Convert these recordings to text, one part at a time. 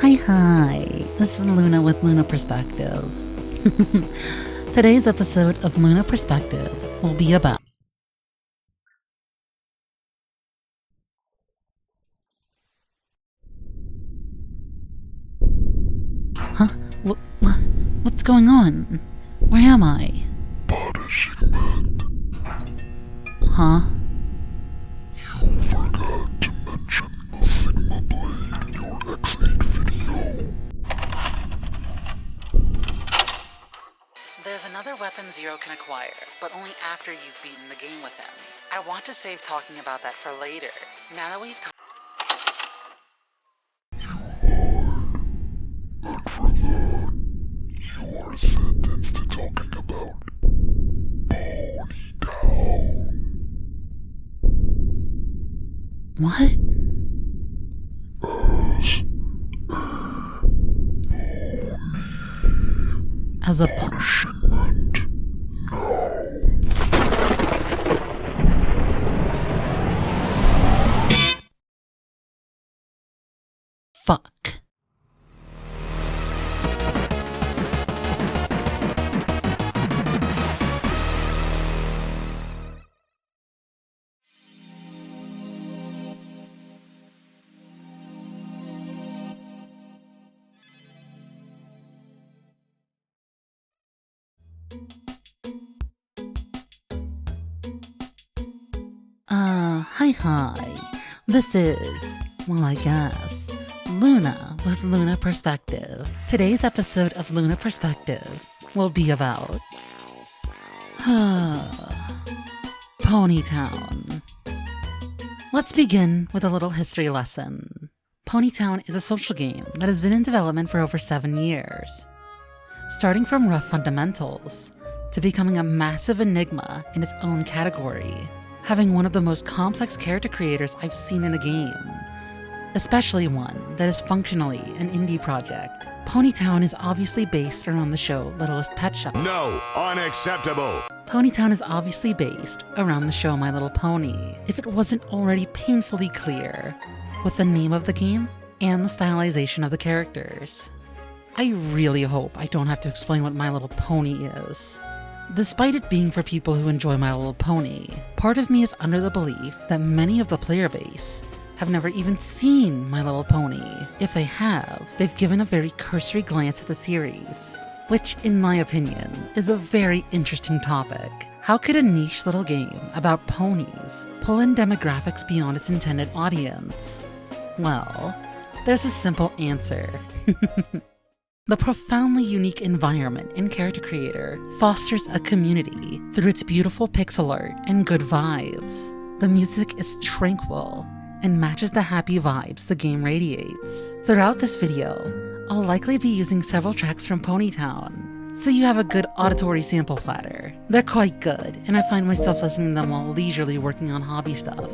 Hi, this is Luna with Luna Perspective. Today's episode of Luna Perspective will be about... Huh? What's going on? Where am I? Punishment. Huh? You forgot to mention the Sigma Blade in your X8 video. There's another weapon Zero can acquire, but only after you've beaten the game with him. I want to save talking about that for later. Now that we've talked... And for that, you are sentenced to talking about PonyTown. What? As a Punishment now. Fuck. Hi. This is, well, I guess, Luna with Luna Perspective. Today's episode of Luna Perspective will be about... PonyTown. Let's begin with a little history lesson. PonyTown is a social game that has been in development for over 7 years. Starting from rough fundamentals, to becoming a massive enigma in its own category, having one of the most complex character creators I've seen in the game, especially one that is functionally an indie project. PonyTown is obviously based around the show Littlest Pet Shop. No, unacceptable. PonyTown is obviously based around the show My Little Pony, if it wasn't already painfully clear, with the name of the game and the stylization of the characters. I really hope I don't have to explain what My Little Pony is. Despite it being for people who enjoy My Little Pony, part of me is under the belief that many of the player base have never even seen My Little Pony. If they have, they've given a very cursory glance at the series, which, in my opinion, is a very interesting topic. How could a niche little game about ponies pull in demographics beyond its intended audience? Well, there's a simple answer. The profoundly unique environment in Character Creator fosters a community through its beautiful pixel art and good vibes. The music is tranquil and matches the happy vibes the game radiates. Throughout this video, I'll likely be using several tracks from PonyTown, so you have a good auditory sample platter. They're quite good, and I find myself listening to them while leisurely working on hobby stuff.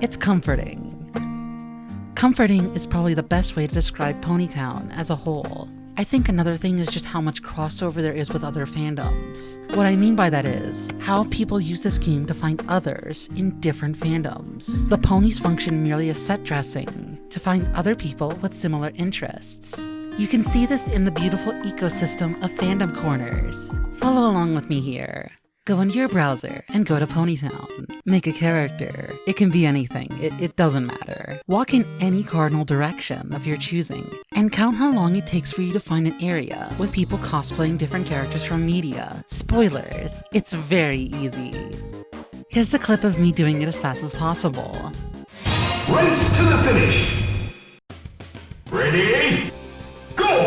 It's comforting. Comforting is probably the best way to describe PonyTown as a whole. I think another thing is just how much crossover there is with other fandoms. What I mean by that is how people use this game to find others in different fandoms. The ponies function merely as set dressing to find other people with similar interests. You can see this in the beautiful ecosystem of fandom corners. Follow along with me here. Go into your browser and go to PonyTown. Make a character. It can be anything. It doesn't matter. Walk in any cardinal direction of your choosing, and count how long it takes for you to find an area with people cosplaying different characters from media. Spoilers, it's very easy. Here's a clip of me doing it as fast as possible. Race to the finish! Ready? Go!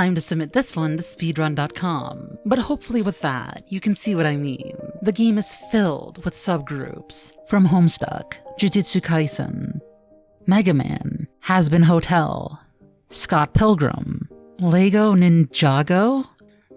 time to submit this one to speedrun.com. But hopefully with that, you can see what I mean. The game is filled with subgroups, from Homestuck, Jujutsu Kaisen, Mega Man, Has-Been Hotel, Scott Pilgrim, Lego Ninjago?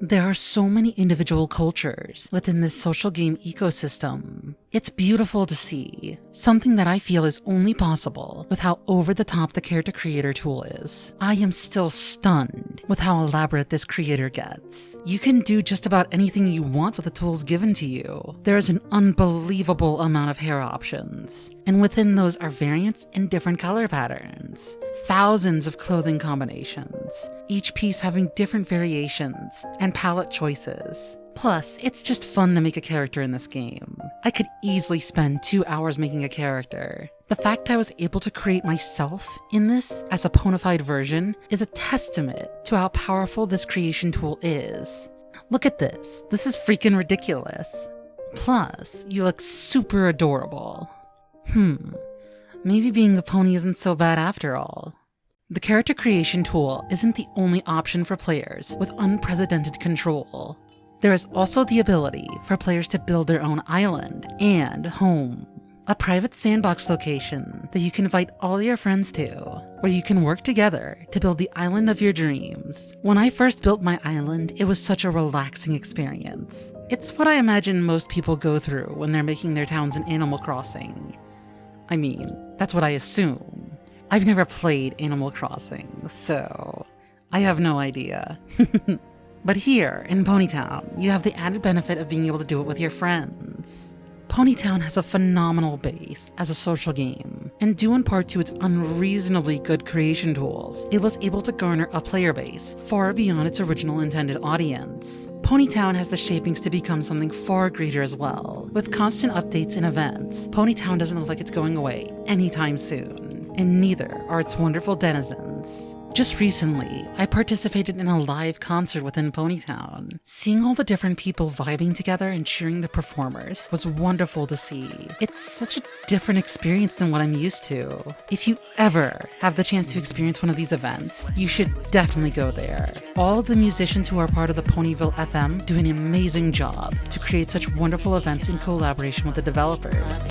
There are so many individual cultures within this social game ecosystem. It's beautiful to see, something that I feel is only possible with how over-the-top the character creator tool is. I am still stunned with how elaborate this creator gets. You can do just about anything you want with the tools given to you. There is an unbelievable amount of hair options, and within those are variants in different color patterns. Thousands of clothing combinations, each piece having different variations and palette choices. Plus, it's just fun to make a character in this game. I could easily spend 2 hours making a character. The fact I was able to create myself in this as a ponified version is a testament to how powerful this creation tool is. Look at this. This is freaking ridiculous. Plus, you look super adorable. Maybe being a pony isn't so bad after all. The character creation tool isn't the only option for players with unprecedented control. There is also the ability for players to build their own island and home. A private sandbox location that you can invite all your friends to, where you can work together to build the island of your dreams. When I first built my island, it was such a relaxing experience. It's what I imagine most people go through when they're making their towns in Animal Crossing. I mean, that's what I assume. I've never played Animal Crossing, so I have no idea. But here, in PonyTown, you have the added benefit of being able to do it with your friends. PonyTown has a phenomenal base as a social game, and due in part to its unreasonably good creation tools, it was able to garner a player base far beyond its original intended audience. PonyTown has the shapings to become something far greater as well. With constant updates and events, PonyTown doesn't look like it's going away anytime soon, and neither are its wonderful denizens. Just recently, I participated in a live concert within PonyTown. Seeing all the different people vibing together and cheering the performers was wonderful to see. It's such a different experience than what I'm used to. If you ever have the chance to experience one of these events, you should definitely go there. All of the musicians who are part of the Ponyville FM do an amazing job to create such wonderful events in collaboration with the developers.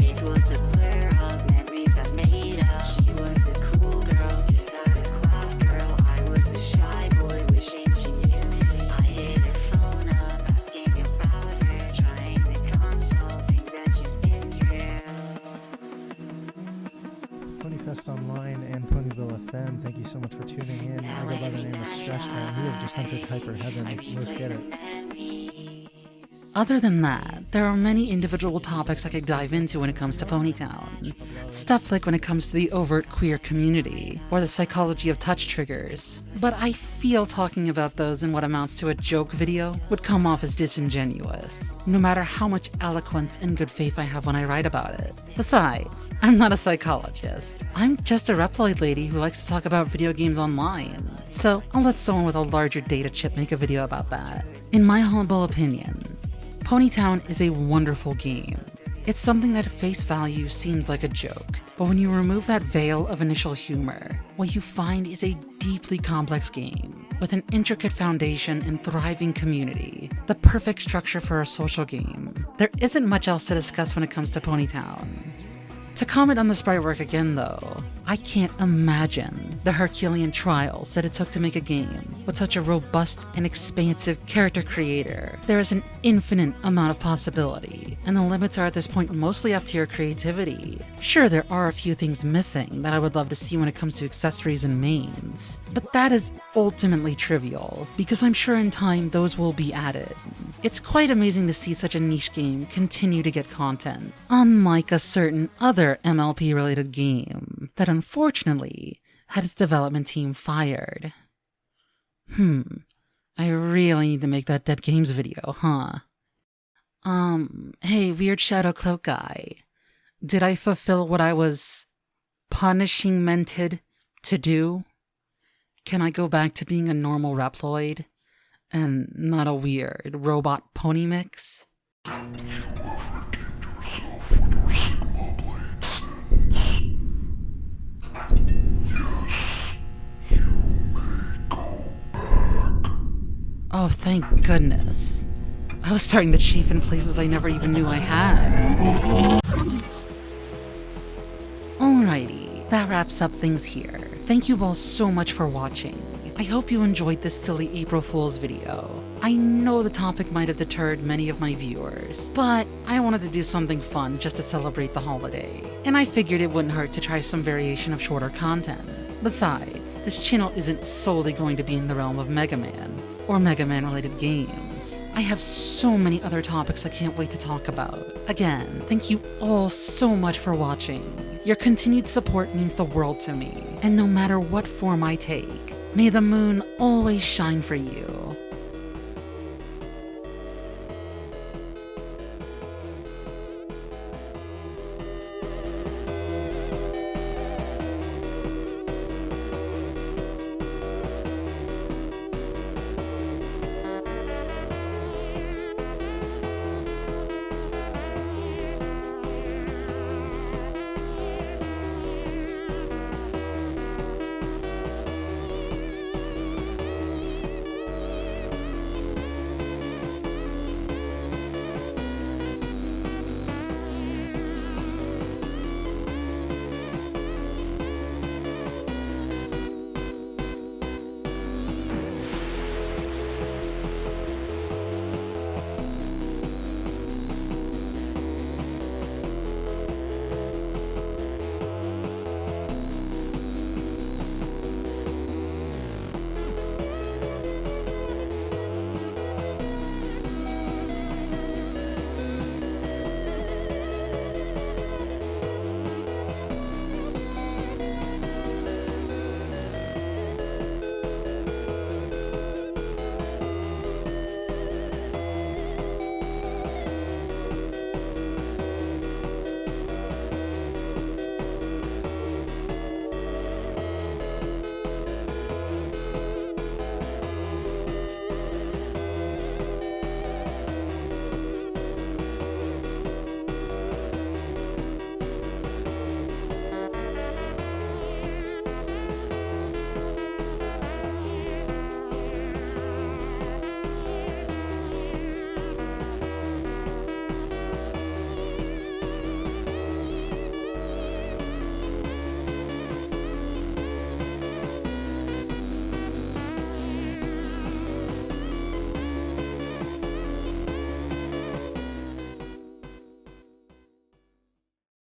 Online and Ponyville FM, thank you so much for tuning in. I go by the name of Stretchman. You have just entered Hyper Heaven. Let's get it. Other than that, there are many individual topics I could dive into when it comes to PonyTown. Stuff like when it comes to the overt queer community, or the psychology of touch triggers. But I feel talking about those in what amounts to a joke video would come off as disingenuous, no matter how much eloquence and good faith I have when I write about it. Besides, I'm not a psychologist. I'm just a Reploid lady who likes to talk about video games online. So I'll let someone with a larger data chip make a video about that. In my humble opinion, PonyTown is a wonderful game. It's something that at face value seems like a joke, but when you remove that veil of initial humor, what you find is a deeply complex game with an intricate foundation and thriving community, the perfect structure for a social game. There isn't much else to discuss when it comes to PonyTown. To comment on the sprite work again though, I can't imagine the Herculean trials that it took to make a game with such a robust and expansive character creator. There is an infinite amount of possibility, and the limits are at this point mostly up to your creativity. Sure, there are a few things missing that I would love to see when it comes to accessories and mains, but that is ultimately trivial, because I'm sure in time those will be added. It's quite amazing to see such a niche game continue to get content, unlike a certain other MLP-related game that unfortunately had its development team fired. I really need to make that Dead Games video, huh? Hey, Weird Shadow Cloak guy. Did I fulfill what I was punishing-mented to do? Can I go back to being a normal Reploid? And not a weird robot pony mix? Yes, you may go back. Oh, thank goodness. I was starting to chafe in places I never even knew I had. Alrighty, that wraps up things here. Thank you all so much for watching. I hope you enjoyed this silly April Fool's video. I know the topic might have deterred many of my viewers, but I wanted to do something fun just to celebrate the holiday, and I figured it wouldn't hurt to try some variation of shorter content. Besides, this channel isn't solely going to be in the realm of Mega Man, or Mega Man related games. I have so many other topics I can't wait to talk about. Again, thank you all so much for watching. Your continued support means the world to me, and no matter what form I take, may the moon always shine for you.